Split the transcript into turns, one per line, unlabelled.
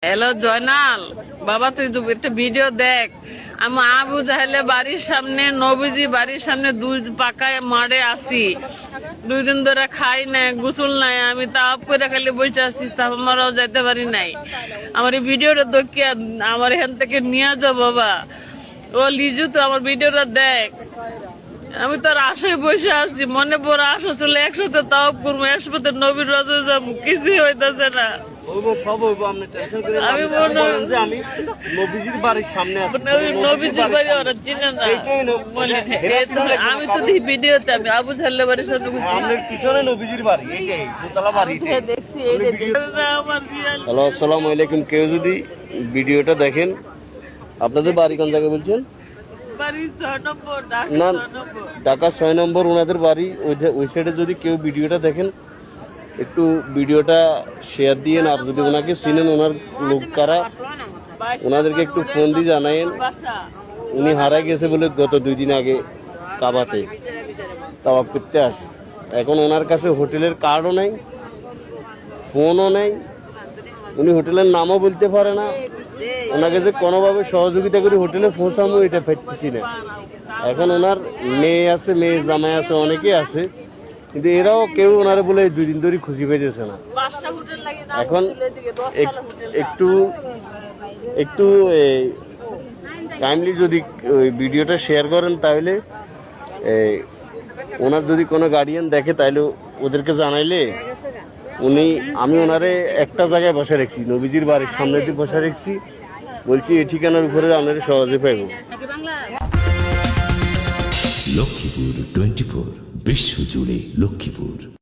Hello Joynal বাবা, তুই তো একটা ভিডিও দেখ। আমি আবু জাহেলের বাড়ির সামনে, নবীজি বাড়ির সামনে দুই পাকায় মারে আসি, 2 দিন ধরে খাই নাই, গোসল নাই। আমি তাপ করে খালি বসে আছি, সাপ মারাও যাইতে পারি নাই। আমার এই ভিডিওটা দেখিয়া আমার এখান থেকে নিয়ে যাও বাবা। ও লিজু, তো আমার ভিডিওটা দেখ। আমি তোর আশায় বসে আছি, মনে বড় আশা ছিল একসাথে তাওপ করবো, একসাথে নবীর রাজে যাবো, কিছুই হইতেছে না। আমি
নবীজির বাড়ির সামনে
নবীজির বাড়ি ওরা চিনে না। আমি তো দেখি ভিডিওতে, আমি আবু জাহেলের বাড়ির সামনে
পিছনে নবীজির বাড়ি, এইটাই দোতলা বাড়ি।
দেখছি।
হ্যালো, আসসালামু আলাইকুম। কেউ যদি ভিডিওটা দেখেন, আপনাদের বাড়ি কোন জায়গায় বলছেন? না, ঢাকা 6 নম্বর ওনাদের বাড়ি। ওই সাইডে যদি কেউ ভিডিওটা দেখেন, একটু ভিডিওটা শেয়ার দিয়েন। আর যদি ওনাকে চিনেন, ওনার লোক কারা, ওনাদেরকে একটু ফোন দিয়ে জানায়েন। উনি হারাই গেছে বলে গত 2 দিন আগে কাবাতে তাওয়াফ করতে আসে। এখন ওনার কাছে হোটেলের কার্ডও নেই, ফোনও নেই, উনি হোটেলের নামও বলতে পারে না। ওনাকে যে কোনোভাবে সহযোগিতা করে হোটেলে পৌঁছানো, এটা পারতেছি না। এখন ওনার মেয়ে আছে, মেয়ে জামাই আছে, অনেকেই আছে, কিন্তু এরাও কেউ ওনারে বলে 2 দিন ধরে খুঁজে পেয়েছে না। এখন একটু কাইন্ডলি যদি ওই ভিডিওটা শেয়ার করেন, তাহলে ওনার যদি কোনো গার্ডিয়ান দেখে, তাহলে ওদেরকে জানাইলে আমি ওনারে একটা জায়গায় বসে রাখছি, নবীজির বাড়ির সামনে দিয়ে বসে রাখছি। বলছি এই ঠিকানার উপরে আপনারা সহজে পাইব।
লক্ষ্মীপুর 24 বিশ্বজুড়ে লক্ষ্মীপুর।